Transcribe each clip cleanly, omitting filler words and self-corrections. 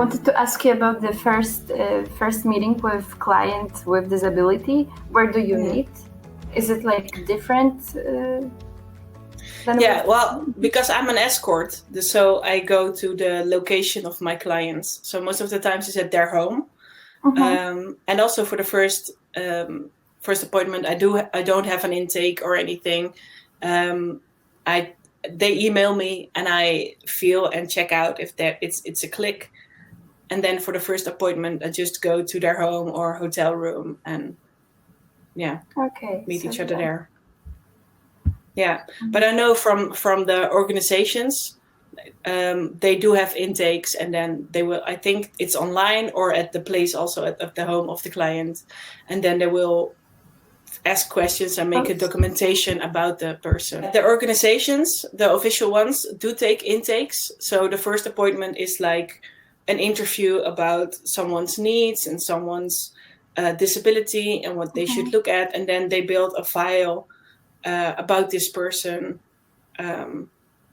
wanted to ask you about the first meeting with client with disability. Where do you meet? Is it like different? Because I'm an escort, so I go to the location of my clients. So most of the times it's at their home, and also for the first appointment, I don't have an intake or anything. They email me and I feel and check out if it's a click, and then for the first appointment, I just go to their home or hotel room and meet each other there. Yeah, but I know from the organizations, they do have intakes, and then they will. I think it's online or at the place, also at the home of the client, and then they will ask questions and make a documentation about the person. The organizations, the official ones, do take intakes. So the first appointment is like an interview about someone's needs and someone's disability and what they should look at, and then they build a file about this person,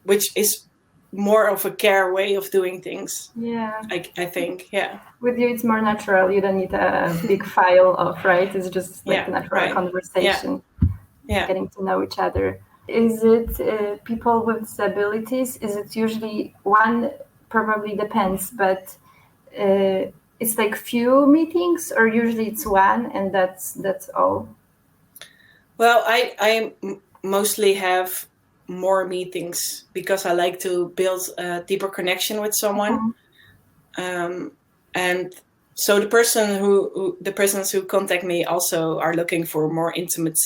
which is more of a care way of doing things. Yeah, I think. Yeah. With you, it's more natural. You don't need a big file of, right? It's just like a natural conversation. Yeah. Getting to know each other. Is it people with disabilities? Is it usually one? Probably depends, but it's like few meetings, or usually it's one, and that's all. Well, I mostly have more meetings because I like to build a deeper connection with someone. And so the persons who contact me also are looking for more intimate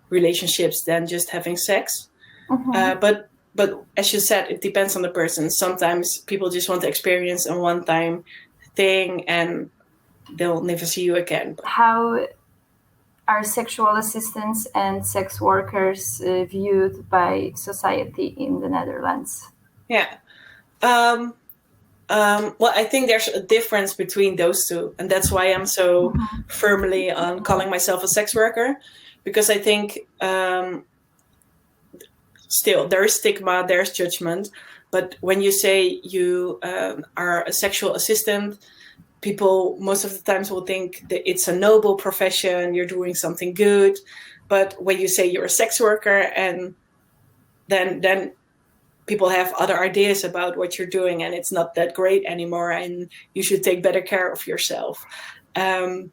relationships than just having sex. But as you said, it depends on the person. Sometimes people just want to experience a one-time thing and they'll never see you again. How are sexual assistants and sex workers viewed by society in the Netherlands? Yeah. Well, I think there's a difference between those two. And that's why I'm so firmly on calling myself a sex worker. Because I think still there is stigma, there's judgment. But when you say you are a sexual assistant, people most of the times will think that it's a noble profession, you're doing something good. But when you say you're a sex worker, and then people have other ideas about what you're doing, and it's not that great anymore, and you should take better care of yourself. And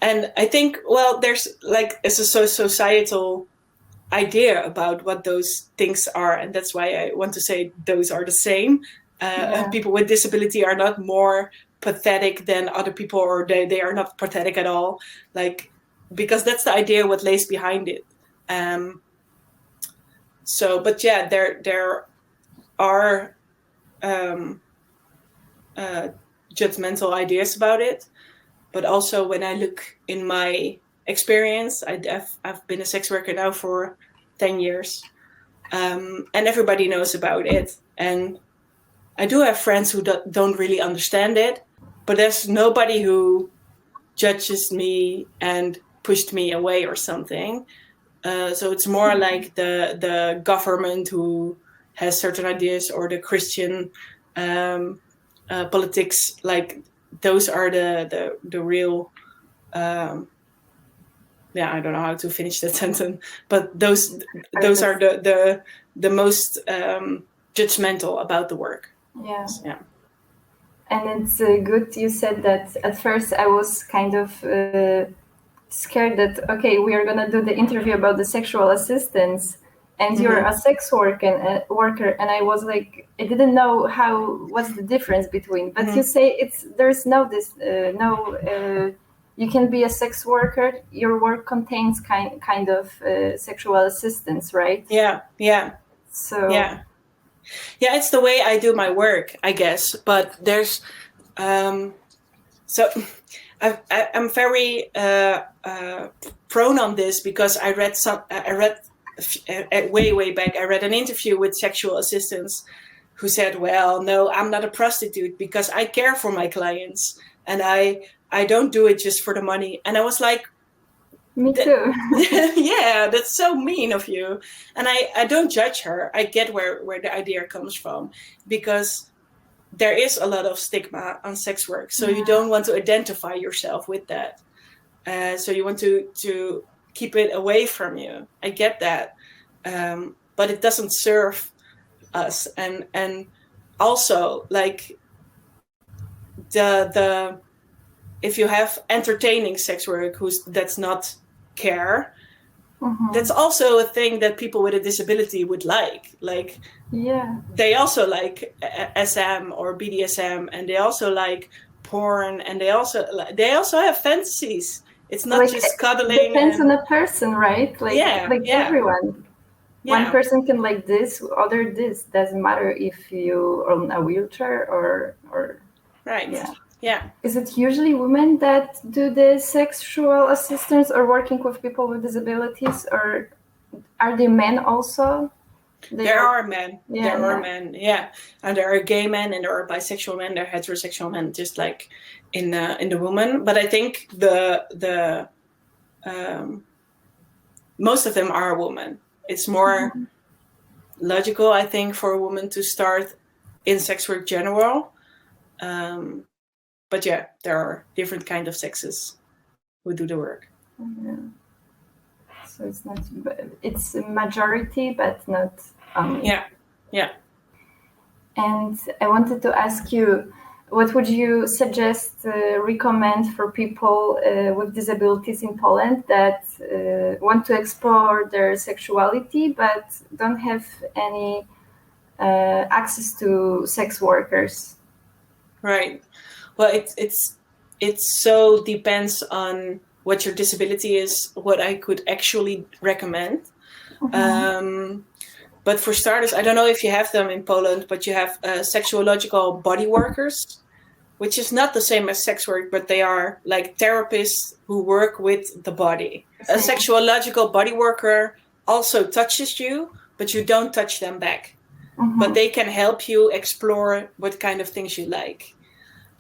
I think, well, there's like a societal idea about what those things are, and that's why I want to say those are the same. People with disability are not more pathetic than other people, or they are not pathetic at all, like, because that's the idea what lays behind it. But yeah, there are judgmental ideas about it, but also when I look in my experience, I've been a sex worker now for 10 years, and everybody knows about it, and I do have friends who don't really understand it, but there's nobody who judges me and pushed me away or something. So it's more like the government who has certain ideas, or the Christian politics. Like those are the real. I don't know how to finish that sentence, but those are the most judgmental about the work. Yeah. Yeah. And it's good you said that. At first I was kind of scared that, okay, we are going to do the interview about the sexual assistants and you're a sex worker, and I was like, I didn't know what's the difference between, but you say there's you can be a sex worker, your work contains kind of sexual assistance, right? Yeah. So yeah, it's the way I do my work, I guess. But there's so I'm very prone on this because I read way back. I read an interview with sexual assistants who said, "Well, no, I'm not a prostitute because I care for my clients and I don't do it just for the money." And I was like, me too. Yeah, that's so mean of you. And I don't judge her. I get where the idea comes from, because there is a lot of stigma on sex work, so you don't want to identify yourself with that. So you want to keep it away from you. I get that, but it doesn't serve us. And also, like, the if you have entertaining sex work that's not care, that's also a thing that people with a disability would like. Like, they also like SM or BDSM, and they also like porn, and they also have fantasies. It's not like, just cuddling. It depends on a person, right? Like, everyone. One person can like this, other this. Doesn't matter if you are on a wheelchair or right. Yeah. Is it usually women that do the sexual assistance or working with people with disabilities, or are they men also? There are men. There are men. Yeah, and there are gay men, and there are bisexual men. There are heterosexual men, just like in the woman. But I think the most of them are a woman. It's more logical, I think, for a woman to start in sex work general. But yeah, there are different kind of sexes who do the work. So it's a majority, but not only. Yeah. And I wanted to ask you, what would you suggest, recommend for people with disabilities in Poland that want to explore their sexuality but don't have any access to sex workers? Right. Well, it so depends on what your disability is, what I could actually recommend. But for starters, I don't know if you have them in Poland, but you have sexuological body workers, which is not the same as sex work, but they are like therapists who work with the body. A sexuological body worker also touches you, but you don't touch them back. But they can help you explore what kind of things you like.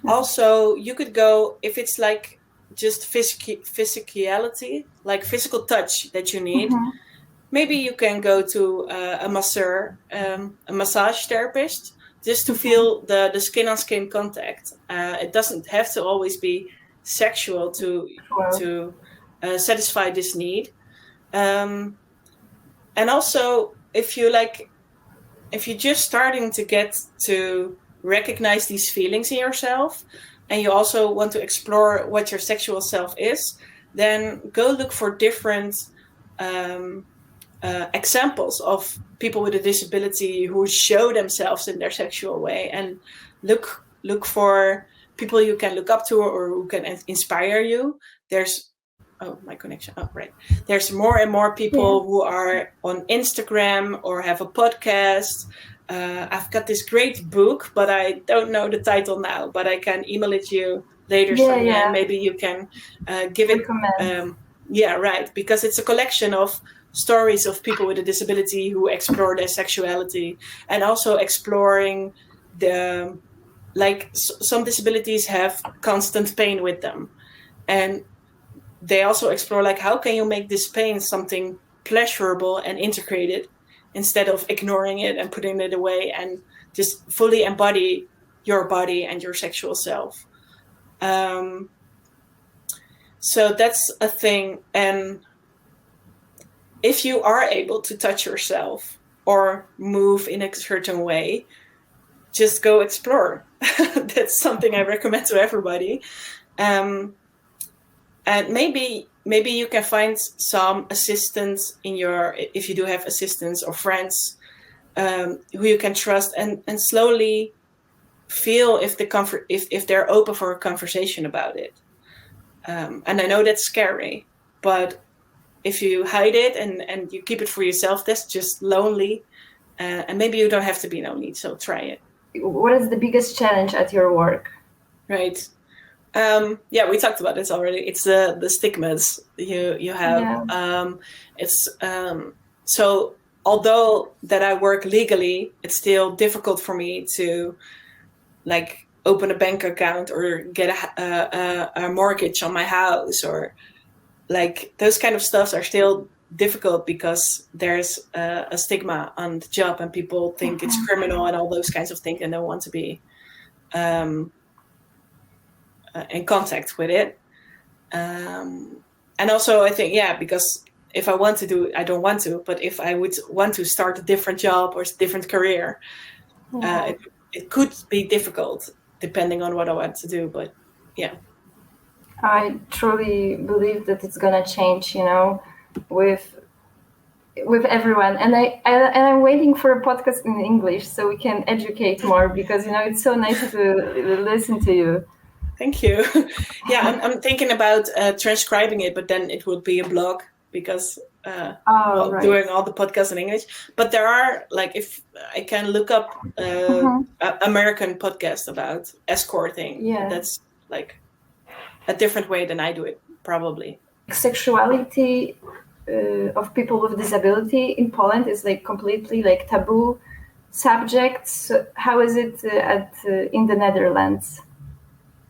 Also, you could go, if it's like just physicality, like physical touch that you need, maybe you can go to a masseur, a massage therapist, just to feel the skin-on-skin contact. It doesn't have to always be sexual to satisfy this need. And also, if you're just starting to get to recognize these feelings in yourself, and you also want to explore what your sexual self is, then go look for different examples of people with a disability who show themselves in their sexual way, and look for people you can look up to or who can inspire you. There's There's more and more people who are on Instagram or have a podcast. I've got this great book, but I don't know the title now, but I can email it to you later, Sonia, and maybe you can give it. Because it's a collection of stories of people with a disability who explore their sexuality, and also exploring some disabilities have constant pain with them, and they also explore how can you make this pain something pleasurable and integrated, instead of ignoring it and putting it away, and just fully embody your body and your sexual self. So that's a thing. And if you are able to touch yourself or move in a certain way, just go explore. That's something I recommend to everybody. And maybe you can find some assistants if you do have assistants or friends who you can trust, and slowly feel if they're open for a conversation about it. And I know that's scary, but if you hide it and you keep it for yourself, that's just lonely. And maybe you don't have to be lonely, so try it. What is the biggest challenge at your work? Right. We talked about this already. It's the stigmas you have. So although that I work legally, it's still difficult for me to open a bank account or get a mortgage on my house, or those kind of stuff are still difficult because there's a stigma on the job, and people think it's criminal and all those kinds of things, and don't want to be in contact with it. And also I think, because if I want to do it, I don't want to, but if I would want to start a different job or a different career, it could be difficult depending on what I want to do. But yeah. I truly believe that it's gonna change, with everyone. And I'm waiting for a podcast in English so we can educate more, because it's so nice to listen to you. Thank you. Yeah, I'm thinking about transcribing it, but then it would be a blog, because doing all the podcasts in English. But there are, if I can look up American podcast about escorting, that's a different way than I do it, probably. Sexuality of people with disability in Poland is completely taboo subject. So how is it in the Netherlands?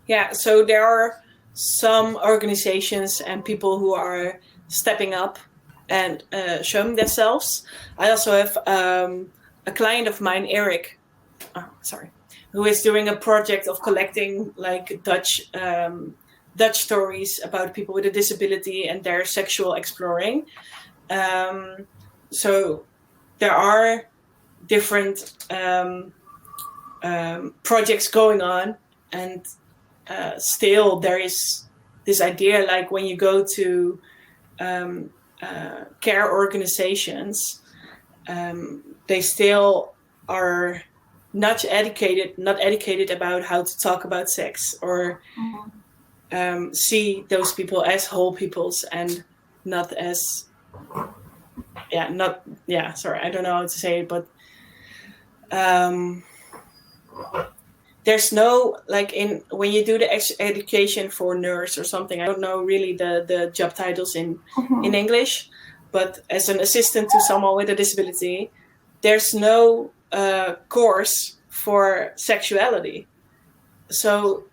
Yeah, so there are some organizations and people who are stepping up and showing themselves. I also have a client of mine, Eric, who is doing a project of collecting Dutch stories about people with a disability and their sexual exploring. So there are different projects going on, and still there is this idea, when you go to care organizations, they still are not educated about how to talk about sex, or see those people as whole peoples and not as sorry, I don't know how to say it, but there's no, when you do the education for nurse or something, I don't know really the job titles in English, but as an assistant to someone with a disability, there's no course for sexuality. So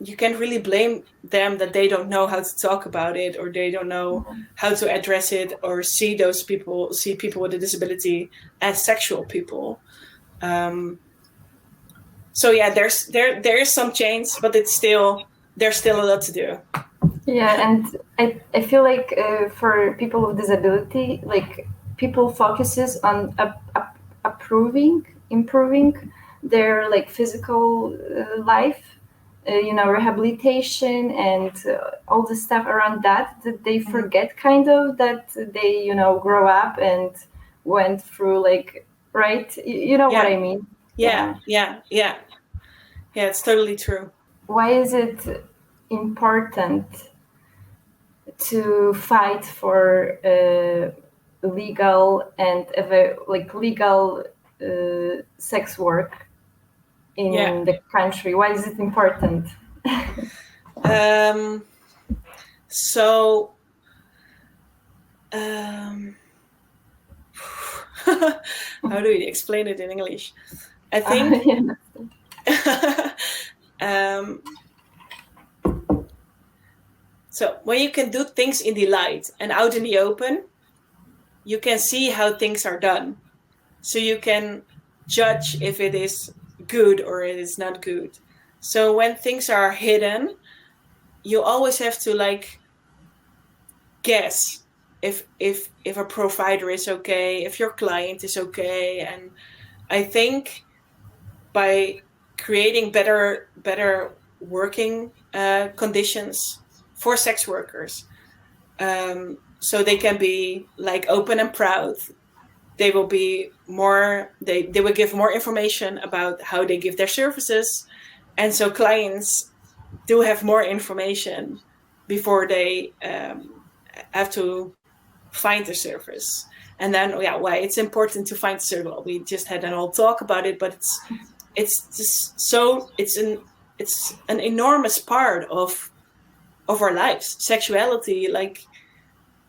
you can't really blame them that they don't know how to talk about it, or they don't know how to address it, or see people with a disability as sexual people. So yeah, there is some change, but there's still a lot to do. Yeah, and I feel for people with disability, people focuses on improving their physical life, rehabilitation and all the stuff around that they forget kind of that they grow up and went through right, what I mean. Yeah, it's totally true. Why is it important to fight for legal and legal sex work in the country? Why is it important? How do you explain it in English? I think so when you can do things in the light and out in the open, you can see how things are done. So you can judge if it is good or it is not good. So when things are hidden, you always have to guess if a provider is okay, if your client is okay. And I think by creating better working conditions for sex workers, so they can be open and proud, they will be more, they will give more information about how they give their services, and so clients do have more information before they have to find the service. And then why it's important to find the service. Well, we just had an whole talk about it, but it's just so it's an enormous part of our lives. Sexuality,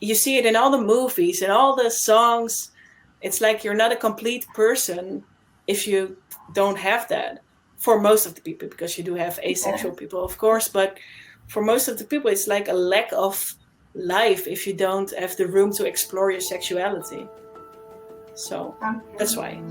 you see it in all the movies and all the songs. It's you're not a complete person if you don't have that. For most of the people, because you do have asexual people, of course, but for most of the people, it's a lack of life if you don't have the room to explore your sexuality. So that's why.